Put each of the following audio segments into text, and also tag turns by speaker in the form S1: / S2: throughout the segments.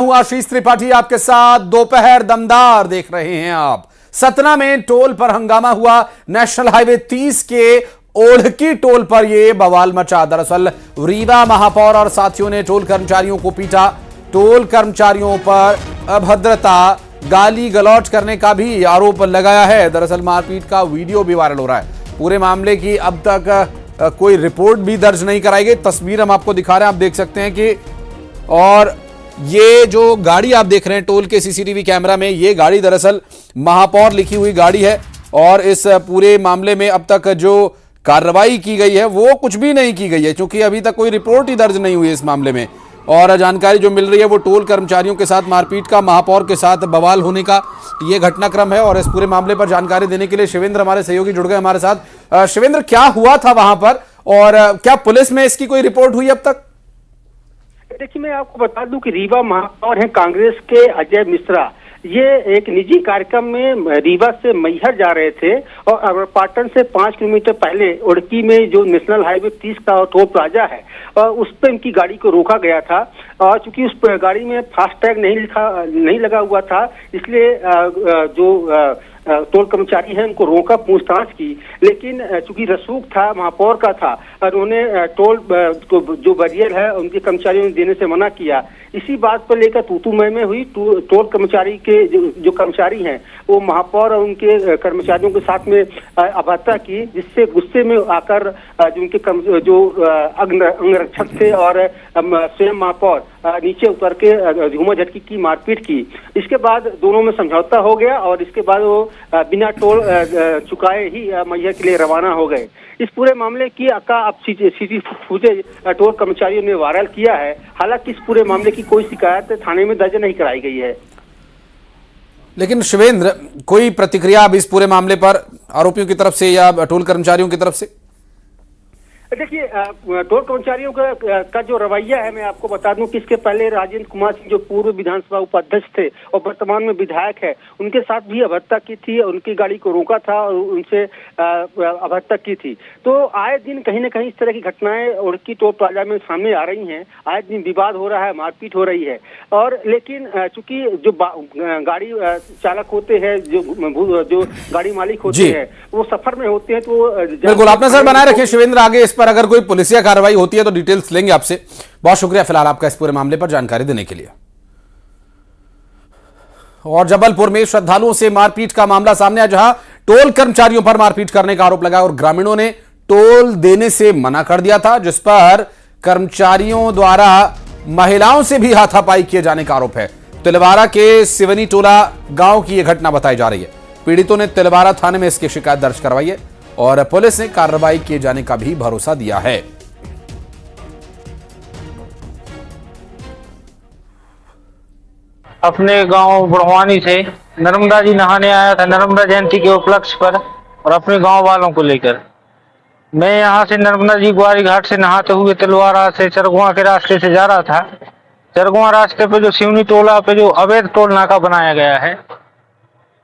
S1: हूं आशीष त्रिपाठी आपके साथ। दोपहर दमदार देख रहे हैं आप। सतना में टोल पर हंगामा हुआ। नेशनल हाईवे 30 के ओढ़की टोल पर यह बवाल मचा। दरअसल रीवा महापौर और साथियों ने टोल कर्मचारियों को पीटा। टोल कर्मचारियों पर अभद्रता, गाली गलौज करने का भी आरोप लगाया है। दरअसल मारपीट का वीडियो भी वायरल हो रहा है। पूरे मामले की अब तक कोई रिपोर्ट भी दर्ज नहीं कराई गई। तस्वीर हम आपको दिखा रहे हैं, आप देख सकते हैं कि और ये जो गाड़ी आप देख रहे हैं टोल के सीसीटीवी कैमरा में, ये गाड़ी दरअसल महापौर लिखी हुई गाड़ी है। और इस पूरे मामले में अब तक जो कार्रवाई की गई है वो कुछ भी नहीं की गई है, क्योंकि अभी तक कोई रिपोर्ट ही दर्ज नहीं हुई इस मामले में। और जानकारी जो मिल रही है वो टोल कर्मचारियों के साथ मारपीट का, महापौर के साथ बवाल होने का ये घटनाक्रम है। और इस पूरे मामले पर जानकारी देने के लिए शिवेंद्र हमारे सहयोगी जुड़ गए हमारे साथ। शिवेंद्र, क्या हुआ था वहां पर और क्या पुलिस में इसकी कोई रिपोर्ट हुई अब तक?
S2: देखिए, मैं आपको बता दूं कि रीवा महापौर हैं कांग्रेस के अजय मिश्रा। ये एक निजी कार्यक्रम में रीवा से मैहर जा रहे थे और पाटन से 5 किलोमीटर पहले उड़की में जो नेशनल हाईवे 30 का टोल प्लाजा है उस पर इनकी गाड़ी को रोका गया था। और चूंकि उस गाड़ी में फास्टैग नहीं लगा हुआ था, इसलिए जो टोल कर्मचारी हैं उनको रोका, पूछताछ की। लेकिन चूंकि रसूख था, महापौर का था, और उन्होंने टोल जो बैरियर है उनके कर्मचारियों ने देने से मना किया। इसी बात पर लेकर तूतू मैं हुई। टोल कर्मचारी के जो कर्मचारी हैं वो महापौर और उनके कर्मचारियों के साथ में अभद्रता की, जिससे गुस्से में आकर जो उनके जो अंगरक्षक थे और स्वयं महापौर नीचे उतर के झूमा झटकी की, मारपीट की। इसके बाद दोनों में समझौता हो गया और इसके बाद वो बिना टोल चुकाए ही मैहर के लिए रवाना हो गए। इस पूरे मामले की अब सीसी फुटेज टोल कर्मचारियों ने वायरल किया है। हालांकि इस पूरे मामले की कोई शिकायत थाने में दर्ज नहीं कराई गई है।
S1: लेकिन शिवेंद्र, कोई प्रतिक्रिया अब इस पूरे मामले पर आरोपियों की तरफ से या टोल कर्मचारियों की तरफ से?
S2: देखिए, टोल कर्मचारियों का जो रवैया है, मैं आपको बता दूं कि इसके पहले राजेंद्र कुमार सिंह जो पूर्व विधानसभा उपाध्यक्ष थे और वर्तमान में विधायक है, उनके साथ भी अभद्रता की थी। उनकी गाड़ी को रोका था और उनसे अभद्रता की थी। तो आए दिन कहीं न कहीं इस तरह की घटनाएं उड़की टोल प्लाजा में सामने आ रही हैं। आए दिन विवाद हो रहा है, मारपीट हो रही है। और लेकिन चूंकि जो गाड़ी चालक होते हैं, जो गाड़ी मालिक होते हैं, वो सफर में होते हैं, तो
S1: बिल्कुल अपना सर बनाए रखिए शिवेंद्र। आगे इस पर अगर कोई पुलिसिया कार्रवाई होती है तो डिटेल्स लेंगे आपसे। बहुत शुक्रिया फिलहाल आपका इस पूरे मामले पर जानकारी देने के लिए। और जबलपुर में श्रद्धालुओं से मारपीट का मामला सामने आया, जहां टोल कर्मचारियों पर मारपीट करने का आरोप लगा और ग्रामीणों ने टोल देने से मना कर दिया था, जिस पर कर्मचारियों द्वारा महिलाओं से भी हाथापाई किए जाने का आरोप है। तिलवारा के सिवनी टोला गांव की यह घटना बताई जा रही है। पीड़ितों ने तिलवारा थाने में इसकी शिकायत दर्ज करवाई है और पुलिस ने कार्रवाई किए जाने का भी भरोसा दिया है।
S3: अपने गांव बुढ़वानी से नर्मदा जी नहाने आया था, नर्मदा जयंती के उपलक्ष्य पर, और अपने गांव वालों को लेकर। मैं यहां से नर्मदा जी ग्वारी घाट से नहाते हुए तिलवारा से चरगुआ के रास्ते से जा रहा था। चरगुआ रास्ते पे जो सिवनी टोला पे जो अवैध टोल नाका बनाया गया है,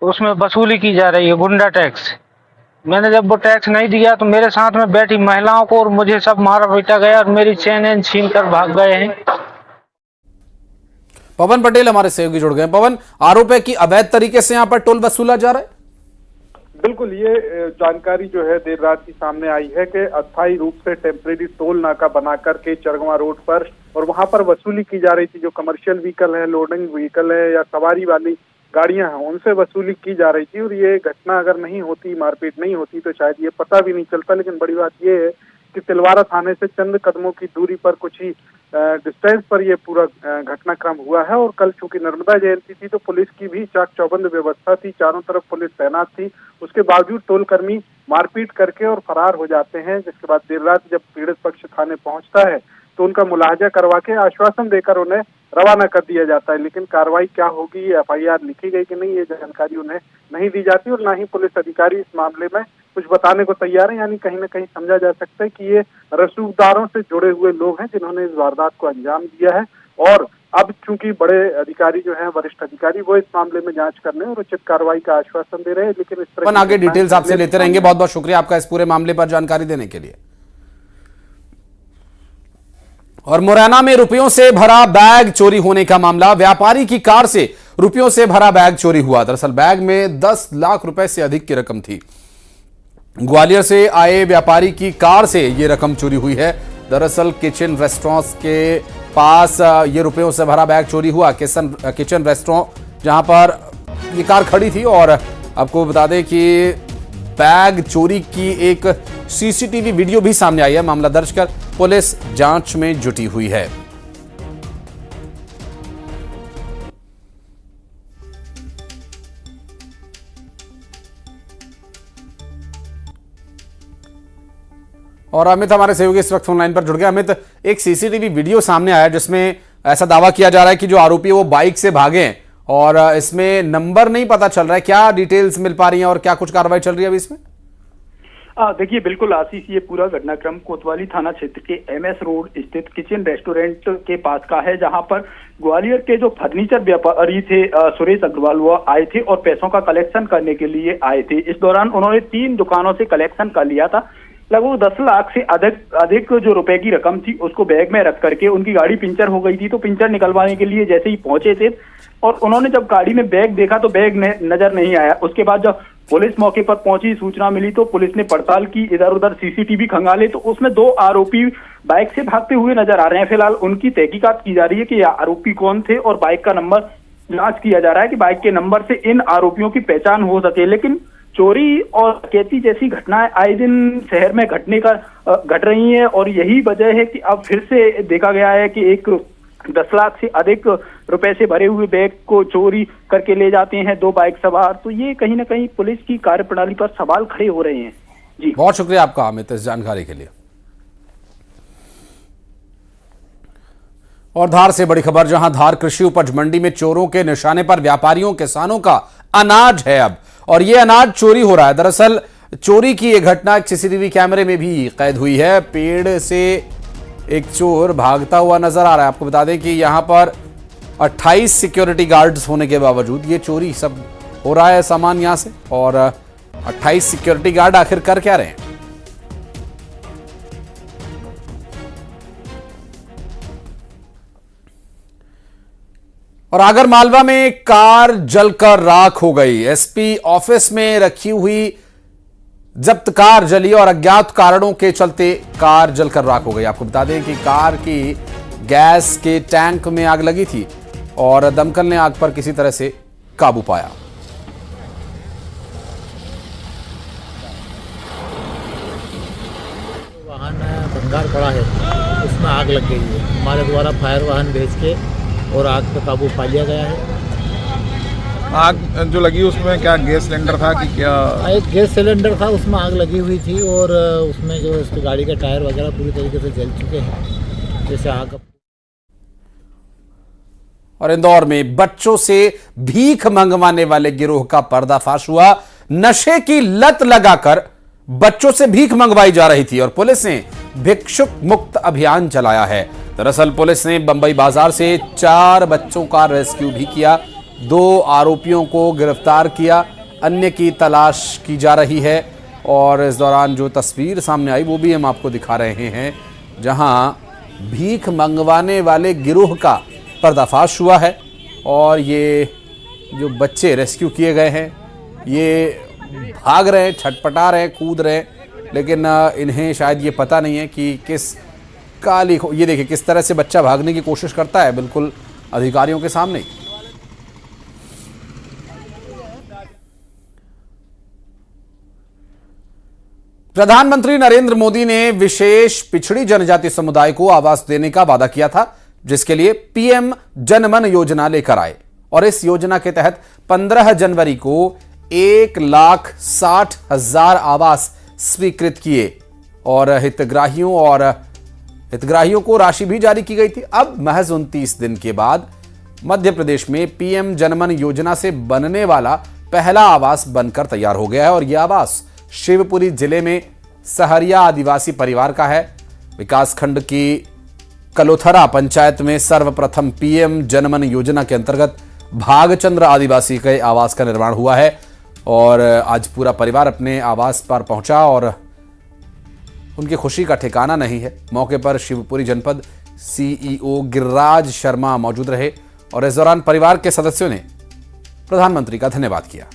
S3: उसमें वसूली की जा रही है, गुंडा टैक्स। मैंने जब वो टैक्स नहीं दिया तो मेरे साथ में बैठी महिलाओं को और मुझे सब मारा पीटा गया और मेरी चेन छीन कर भाग गए हैं।
S1: पवन पटेल हमारे सहयोगी जुड़ गए। पवन, आरोप है कि अवैध तरीके से यहाँ पर टोल वसूला जा रहा है।
S4: बिल्कुल, ये जानकारी जो है देर रात की सामने आई है कि अस्थायी रूप से टेम्परेरी टोल नाका बनाकर के चरगवा रोड पर और वहां पर वसूली की जा रही थी। जो कमर्शियल व्हीकल है, लोडिंग व्हीकल है या सवारी वाली गाड़ियां हैं, उनसे वसूली की जा रही थी। और ये घटना अगर नहीं होती, मारपीट नहीं होती, तो शायद ये पता भी नहीं चलता। लेकिन बड़ी बात ये है कि तिलवारा थाने से चंद कदमों की दूरी पर, कुछ ही डिस्टेंस पर ये पूरा घटनाक्रम हुआ है। और कल चूंकि नर्मदा जयंती थी तो पुलिस की भी चाक चौबंद व्यवस्था थी, चारों तरफ पुलिस तैनात थी। उसके बावजूद टोल कर्मी मारपीट करके और फरार हो जाते हैं, जिसके बाद देर रात जब पीड़ित पक्ष थाने पहुंचता है तो उनका मुलाहजा करवा के आश्वासन देकर उन्हें रवाना कर दिया जाता है। लेकिन कार्रवाई क्या होगी, एफआईआर लिखी गई कि नहीं, ये जानकारी उन्हें नहीं दी जाती और ना ही पुलिस अधिकारी इस मामले में कुछ बताने को तैयार है। यानी कहीं ना कहीं समझा जा सकता है कि ये रसूखदारों से जुड़े हुए लोग हैं जिन्होंने इस वारदात को अंजाम दिया है। और अब चूंकि बड़े अधिकारी जो हैं, वरिष्ठ अधिकारी, वो इस मामले में जांच करने और उचित कार्रवाई का आश्वासन दे रहे हैं। लेकिन इस तरह
S1: आगे डिटेल्स आपसे लेते रहेंगे। बहुत बहुत शुक्रिया आपका इस पूरे मामले पर जानकारी देने के लिए। और मुरैना में रुपयों से भरा बैग चोरी होने का मामला। व्यापारी की कार से रुपयों से भरा बैग चोरी हुआ। दरअसल बैग में 10 लाख रुपए से अधिक की रकम थी। ग्वालियर से आए व्यापारी की कार से यह रकम चोरी हुई है। दरअसल किचन रेस्टोरेंट के पास ये रुपयों से भरा बैग चोरी हुआ। किचन रेस्टोरेंट जहां पर ये कार खड़ी थी। और आपको बता दें कि बैग चोरी की एक सीसीटीवी वीडियो भी सामने आई है। मामला दर्ज कर पुलिस जांच में जुटी हुई है। और अमित हमारे सहयोगी इस वक्त ऑनलाइन पर जुड़ गए। अमित, एक सीसीटीवी वीडियो सामने आया जिसमें ऐसा दावा किया जा रहा है कि जो आरोपी है वो बाइक से भागे हैं और इसमें नंबर नहीं पता चल रहा है। क्या डिटेल्स मिल पा रही हैं और क्या कुछ कार्रवाई चल रही है अभी इसमें?
S5: देखिए, बिल्कुल आशीष, ये पूरा घटनाक्रम कोतवाली थाना क्षेत्र के एमएस रोड स्थित किचन रेस्टोरेंट के पास का है, जहां पर ग्वालियर के जो फर्नीचर व्यापारी थे सुरेश अग्रवाल, वो आए थे और पैसों का कलेक्शन करने के लिए आए थे। इस दौरान उन्होंने 3 दुकानों से कलेक्शन कर लिया था। लगभग 10 लाख से अधिक जो रुपए की रकम थी उसको बैग में रख करके उनकी गाड़ी पंचर हो गई थी, तो पंचर निकलवाने के लिए जैसे ही पहुंचे थे और उन्होंने जब गाड़ी में बैग देखा तो बैग नजर नहीं आया। उसके बाद जब पुलिस मौके पर पहुंची, सूचना मिली तो पुलिस ने पड़ताल की, इधर उधर सीसीटीवी खंगाले तो उसमें 2 आरोपी बाइक से भागते हुए नजर आ रहे हैं। फिलहाल उनकी तहकीकात की जा रही है कि आरोपी कौन थे और बाइक का नंबर जांच किया जा रहा है कि बाइक के नंबर से इन आरोपियों की पहचान हो सके। लेकिन चोरी और डकैती जैसी घटनाएं आए दिन शहर में घट रही हैं और यही वजह है कि अब फिर से देखा गया है कि एक 10 लाख से अधिक रुपए से भरे हुए बैग को चोरी करके ले जाते हैं 2 बाइक सवार। तो ये कहीं ना कहीं पुलिस की कार्यप्रणाली पर सवाल खड़े हो रहे हैं। जी,
S1: बहुत शुक्रिया आपका अमित इस जानकारी के लिए। और धार से बड़ी खबर, जहां धार कृषि उपज मंडी में चोरों के निशाने पर व्यापारियों किसानों का अनाज है अब, और यह अनाज चोरी हो रहा है। दरअसल चोरी की यह घटना एक सीसीटीवी कैमरे में भी कैद हुई है। पेड़ से एक चोर भागता हुआ नजर आ रहा है। आपको बता दें कि यहां पर 28 सिक्योरिटी गार्ड्स होने के बावजूद ये चोरी सब हो रहा है सामान यहां से। और 28 सिक्योरिटी गार्ड आखिर कर क्या रहे हैं? और आगर मालवा में कार जलकर राख हो गई। एसपी ऑफिस में रखी हुई जब्त कार जली और अज्ञात कारणों के चलते कार जलकर राख हो गई। आपको बता दें कि कार की गैस के टैंक में आग लगी थी और दमकल ने आग पर किसी तरह से काबू पाया।
S6: वाहन भंगार पड़ा है, उसमें आग लग गई है। हमारे द्वारा फायर वाहन भेज के और आग पर काबू पा लिया गया है।
S7: आग जो लगी उसमें क्या गैस सिलेंडर था कि क्या?
S6: एक गैस सिलेंडर था, उसमें आग लगी हुई थी और उसमें जो इसकी गाड़ी के टायर वगैरह पूरी तरीके से जल चुके हैं, जैसे आग।
S1: और इंदौर में बच्चों से भीख मंगवाने वाले गिरोह का पर्दाफाश हुआ। नशे की लत लगाकर बच्चों से भीख मंगवाई जा रही थी और पुलिस ने भिक्षुक मुक्त अभियान चलाया है। दरअसल पुलिस ने बंबई बाजार से 4 बच्चों का रेस्क्यू भी किया, 2 आरोपियों को गिरफ्तार किया, अन्य की तलाश की जा रही है। और इस दौरान जो तस्वीर सामने आई वो भी हम आपको दिखा रहे हैं, जहां भीख मंगवाने वाले गिरोह का पर्दाफाश हुआ है। और ये जो बच्चे रेस्क्यू किए गए हैं ये भाग रहे हैं, छटपटा रहे हैं, कूद रहे हैं, लेकिन इन्हें शायद ये पता नहीं है कि किस काली, ये देखिए किस तरह से बच्चा भागने की कोशिश करता है बिल्कुल अधिकारियों के सामने। प्रधानमंत्री नरेंद्र मोदी ने विशेष पिछड़ी जनजाति समुदाय को आवास देने का वादा किया था, जिसके लिए पीएम जनमन योजना लेकर आए। और इस योजना के तहत 15 जनवरी को 1,60,000 आवास स्वीकृत किए और हितग्राहियों को राशि भी जारी की गई थी। अब महज 29 दिन के बाद मध्य प्रदेश में पीएम जनमन योजना से बनने वाला पहला आवास बनकर तैयार हो गया है। और यह आवास शिवपुरी जिले में सहरिया आदिवासी परिवार का है। विकासखंड की कलोथरा पंचायत में सर्वप्रथम पीएम जनमन योजना के अंतर्गत भागचंद्र आदिवासी के आवास का निर्माण हुआ है। और आज पूरा परिवार अपने आवास पर पहुंचा और उनकी खुशी का ठिकाना नहीं है। मौके पर शिवपुरी जनपद सीईओ गिरिराज शर्मा मौजूद रहे और इस दौरान परिवार के सदस्यों ने प्रधानमंत्री का धन्यवाद किया।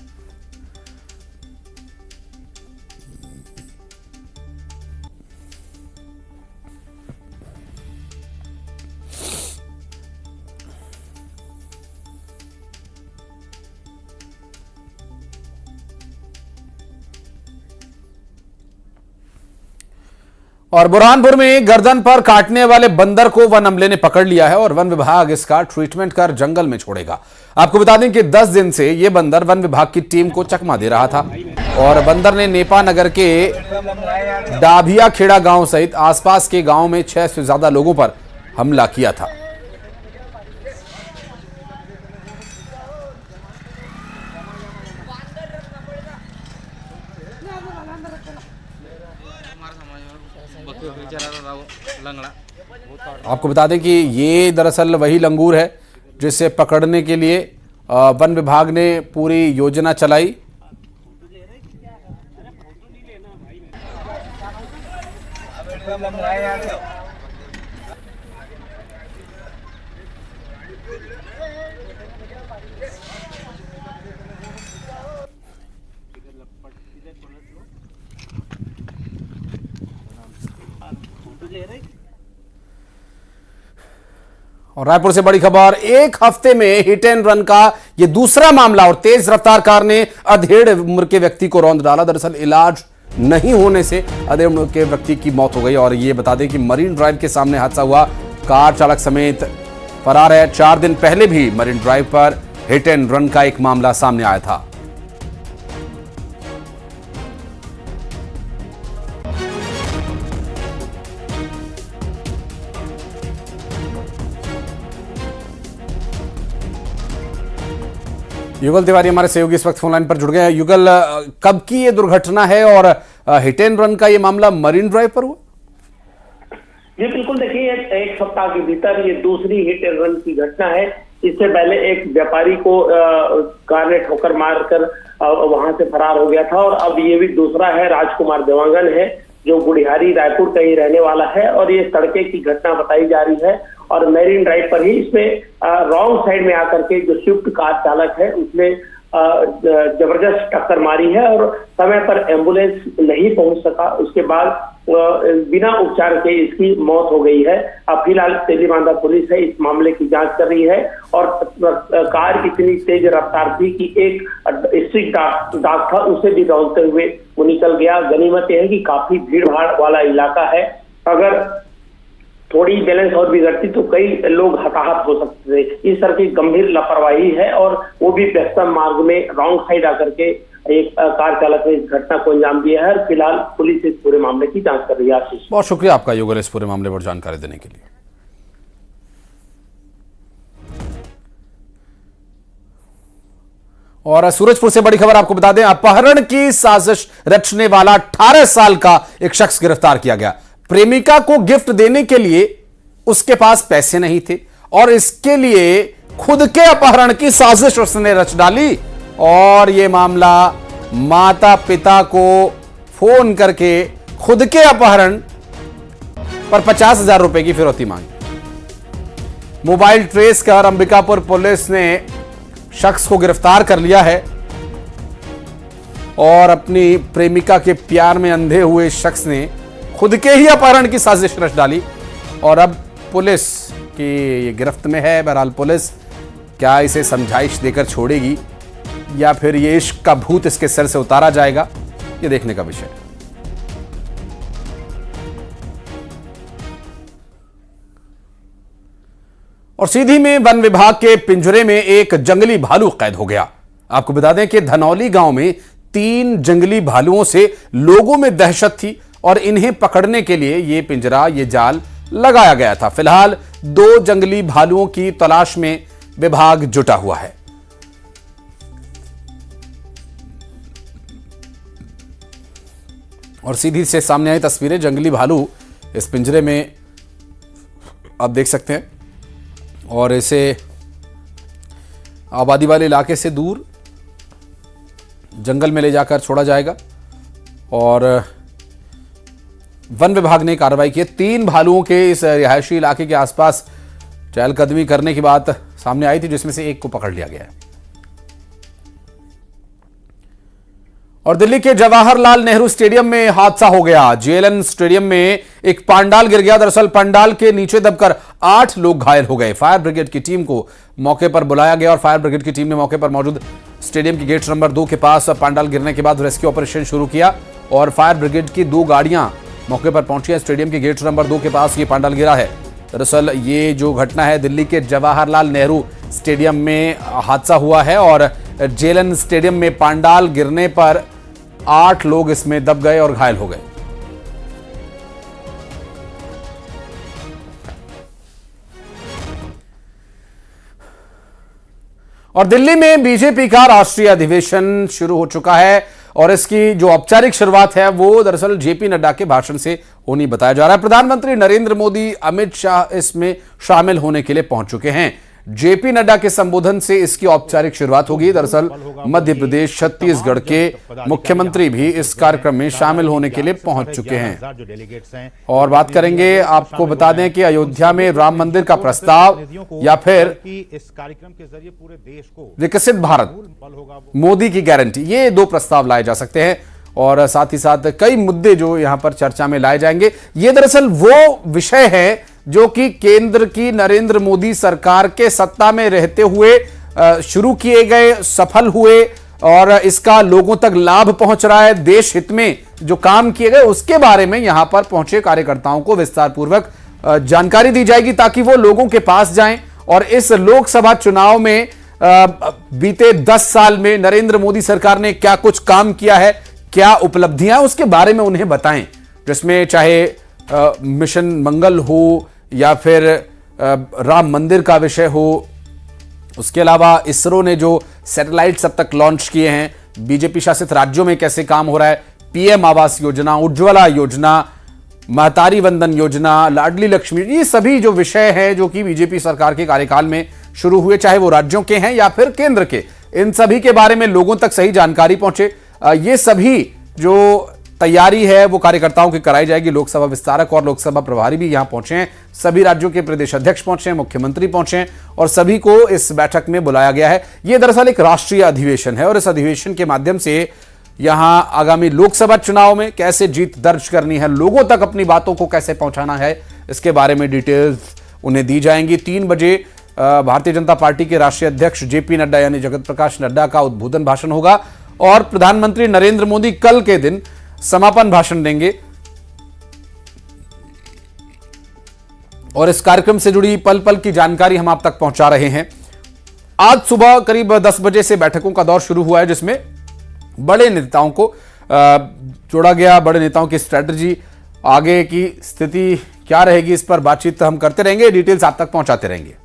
S1: और बुरहानपुर में गर्दन पर काटने वाले बंदर को वन अमले ने पकड़ लिया है और वन विभाग इसका ट्रीटमेंट कर जंगल में छोड़ेगा। आपको बता दें कि 10 दिन से यह बंदर वन विभाग की टीम को चकमा दे रहा था और बंदर ने नेपा नगर के डाभिया खेड़ा गांव सहित आसपास के गांव में 6 से ज्यादा लोगों पर हमला किया था। आपको बता दें कि ये दरअसल वही लंगूर है जिसे पकड़ने के लिए वन विभाग ने पूरी योजना चलाई। और रायपुर से बड़ी खबर, एक हफ्ते में हिट एंड रन का यह दूसरा मामला और तेज रफ्तार कार ने अधेड़ उम्र के व्यक्ति को रौंद डाला। दरअसल इलाज नहीं होने से अधेड़ उम्र के व्यक्ति की मौत हो गई। और यह बता दें कि मरीन ड्राइव के सामने हादसा हुआ, कार चालक समेत फरार है। 4 दिन पहले भी मरीन ड्राइव पर हिट एंड रन का एक मामला सामने आया था। युगल तिवारी हमारे सहयोगी इस वक्त फोनलाइन पर जुड़ गए हैं। युगल, कब की ये दुर्घटना है और हिट एंड रन का ये मामला मरीन ड्राइव पर हुआ?
S8: जी बिल्कुल, देखिए एक सप्ताह के भीतर ये दूसरी हिट एंड रन की घटना है। इससे पहले एक व्यापारी को कार ने ठोकर मारकर वहां से फरार हो गया था और अब ये भी दूसरा है। राजकुमार देवांगन है जो गुड़ियारी रायपुर का ही रहने वाला है और ये तड़के की घटना बताई जा रही है और मैरीन ड्राइव पर ही इसमें रॉन्ग साइड में आकर के जो स्विफ्ट कार चालक है उसने जबरदस्त टक्कर मारी है और समय पर एम्बुलेंस नहीं पहुंच सका। उसके बाद बिना उपचार के इसकी मौत हो गई है। अब फिलहाल तेलीबांधा पुलिस है इस मामले की जांच कर रही है और कार इतनी तेज रफ्तार थी कि एक स्ट्रीट डॉग था उसे भी दौड़ते हुए वो निकल गया। गनीमत यह है कि काफी भीड़ भाड़ वाला इलाका है, अगर थोड़ी बैलेंस और बिगड़ती तो कई लोग हताहत हो सकते थे। इस तरह की गंभीर लापरवाही है और वो भी व्यस्तम मार्ग में रॉन्ग साइड आकर के एक कार चालक ने इस घटना को अंजाम दिया है। फिलहाल पुलिस इस पूरे मामले की जांच कर रही है। आशीष,
S1: बहुत शुक्रिया आपका युगल इस पूरे मामले पर जानकारी देने के लिए। और सूरजपुर से बड़ी खबर आपको बता दें, अपहरण की साजिश रचने वाला 18 साल का एक शख्स गिरफ्तार किया गया। प्रेमिका को गिफ्ट देने के लिए उसके पास पैसे नहीं थे और इसके लिए खुद के अपहरण की साजिश उसने रच डाली और यह मामला माता पिता को फोन करके खुद के अपहरण पर 50,000 रुपए की फिरौती मांगी। मोबाइल ट्रेस कर अंबिकापुर पुलिस ने शख्स को गिरफ्तार कर लिया है और अपनी प्रेमिका के प्यार में अंधे हुए शख्स ने खुद के ही अपहरण की साजिश रच डाली और अब पुलिस की गिरफ्त में है। बहरहाल पुलिस क्या इसे समझाइश देकर छोड़ेगी या फिर ये इश्क का भूत इसके सर से उतारा जाएगा, ये देखने का विषय है। और सीधी में वन विभाग के पिंजरे में एक जंगली भालू कैद हो गया। आपको बता दें कि धनौली गांव में 3 जंगली भालुओं से लोगों में दहशत थी और इन्हें पकड़ने के लिए ये पिंजरा, ये जाल लगाया गया था। फिलहाल 2 जंगली भालुओं की तलाश में विभाग जुटा हुआ है। और सीधी से सामने आई तस्वीरें, जंगली भालू इस पिंजरे में आप देख सकते हैं और इसे आबादी वाले इलाके से दूर जंगल में ले जाकर छोड़ा जाएगा और वन विभाग ने कार्रवाई की। 3 भालुओं के इस रिहायशी इलाके के आसपास चहलकदमी करने की बात सामने आई थी, जिसमें से एक को पकड़ लिया गया है। और दिल्ली के जवाहरलाल नेहरू स्टेडियम में हादसा हो गया। जेएलएन स्टेडियम में एक पंडाल गिर गया। दरअसल पंडाल के नीचे दबकर 8 लोग घायल हो गए। फायर ब्रिगेड की टीम को मौके पर बुलाया गया और फायर ब्रिगेड की टीम ने मौके पर मौजूद स्टेडियम की गेट नंबर 2 के पास पंडाल गिरने के बाद रेस्क्यू ऑपरेशन शुरू किया और फायर ब्रिगेड की 2 गाड़ियां मौके पर पहुंची है। स्टेडियम के गेट नंबर 2 के पास ये पंडाल गिरा है। दरअसल ये जो घटना है दिल्ली के जवाहरलाल नेहरू स्टेडियम में हादसा हुआ है और जेएलएन स्टेडियम में पंडाल गिरने पर 8 लोग इसमें दब गए और घायल हो गए। और दिल्ली में बीजेपी का राष्ट्रीय अधिवेशन शुरू हो चुका है और इसकी जो औपचारिक शुरुआत है वो दरअसल जेपी नड्डा के भाषण से होनी बताया जा रहा है। प्रधानमंत्री नरेंद्र मोदी, अमित शाह इसमें शामिल होने के लिए पहुंच चुके हैं। जेपी नड्डा के संबोधन से इसकी औपचारिक शुरुआत होगी। दरअसल मध्य प्रदेश, छत्तीसगढ़ के मुख्यमंत्री भी इस कार्यक्रम में शामिल होने के लिए पहुंच चुके हैं। और बात करेंगे, आपको बता दें कि अयोध्या में राम मंदिर का प्रस्ताव या फिर
S9: इस कार्यक्रम के जरिए पूरे देश को
S1: विकसित भारत, मोदी की गारंटी, ये 2 प्रस्ताव लाए जा सकते हैं और साथ ही साथ कई मुद्दे जो यहां पर चर्चा में लाए जाएंगे। ये दरअसल वो विषय है जो कि केंद्र की नरेंद्र मोदी सरकार के सत्ता में रहते हुए शुरू किए गए, सफल हुए और इसका लोगों तक लाभ पहुंच रहा है। देश हित में जो काम किए गए उसके बारे में यहां पर पहुंचे कार्यकर्ताओं को विस्तार पूर्वक जानकारी दी जाएगी ताकि वो लोगों के पास जाएं और इस लोकसभा चुनाव में बीते 10 साल में नरेंद्र मोदी सरकार ने क्या कुछ काम किया है, क्या उपलब्धियां, उसके बारे में उन्हें बताएं। जिसमें चाहे मिशन मंगल हो या फिर राम मंदिर का विषय हो, उसके अलावा इसरो ने जो सैटेलाइट्स अब तक लॉन्च किए हैं, बीजेपी शासित राज्यों में कैसे काम हो रहा है, पीएम आवास योजना, उज्ज्वला योजना, महतारी वंदन योजना, लाडली लक्ष्मी, ये सभी जो विषय हैं जो कि बीजेपी सरकार के कार्यकाल में शुरू हुए, चाहे वो राज्यों के हैं या फिर केंद्र के, इन सभी के बारे में लोगों तक सही जानकारी पहुंचे। ये सभी जो तैयारी है वो कार्यकर्ताओं की कराई जाएगी। लोकसभा विस्तारक और लोकसभा प्रभारी भी यहां पहुंचे हैं, सभी राज्यों के प्रदेश अध्यक्ष पहुंचे हैं, मुख्यमंत्री पहुंचे हैं और सभी को इस बैठक में बुलाया गया है। यह दरअसल एक राष्ट्रीय अधिवेशन है और इस अधिवेशन के माध्यम से यहां आगामी लोकसभा चुनाव में कैसे जीत दर्ज करनी है, लोगों तक अपनी बातों को कैसे पहुंचाना है, इसके बारे में डिटेल्स उन्हें दी जाएंगी। 3 बजे भारतीय जनता पार्टी के राष्ट्रीय अध्यक्ष जेपी नड्डा यानी जगत प्रकाश नड्डा का उद्बोधन भाषण होगा और प्रधानमंत्री नरेंद्र मोदी कल के दिन समापन भाषण देंगे और इस कार्यक्रम से जुड़ी पल पल की जानकारी हम आप तक पहुंचा रहे हैं। आज सुबह करीब 10 बजे से बैठकों का दौर शुरू हुआ है जिसमें बड़े नेताओं को जोड़ा गया। बड़े नेताओं की स्ट्रेटजी, आगे की स्थिति क्या रहेगी, इस पर बातचीत हम करते रहेंगे, डिटेल्स आप तक पहुंचाते रहेंगे।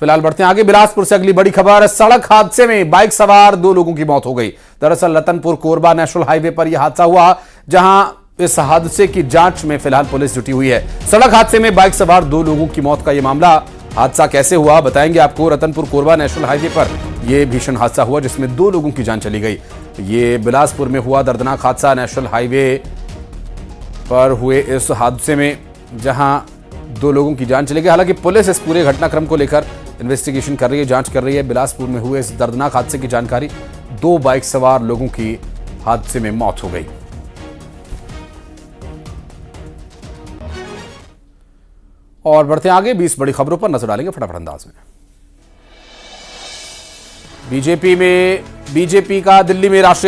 S1: फिलहाल बढ़ते हैं आगे। बिलासपुर से अगली बड़ी खबर, सड़क हादसे में बाइक सवार 2 लोगों की मौत हो गई। दरअसल रतनपुर कोरबा नेशनल हाईवे पर यह हादसा हुआ जहां इस हादसे की जांच में फिलहाल पुलिस जुटी हुई है। सड़क हादसे में बाइक सवार 2 लोगों की मौत का यह मामला, हादसा कैसे हुआ बताएंगे आपको। रतनपुर कोरबा नेशनल हाईवे पर यह भीषण हादसा हुआ जिसमें 2 लोगों की जान चली गई। ये बिलासपुर में हुआ दर्दनाक हादसा। नेशनल हाईवे पर हुए इस हादसे में जहां 2 लोगों की जान चली गई। हालांकि पुलिस इस पूरे घटनाक्रम को लेकर इन्वेस्टिगेशन कर रही है, जांच कर रही है। बिलासपुर में हुए इस दर्दनाक हादसे की जानकारी, 2 बाइक सवार लोगों की हादसे में मौत हो गई। और बढ़ते आगे 20 बड़ी खबरों पर नजर डालेंगे फटाफट अंदाज में। बीजेपी का दिल्ली में राष्ट्रीय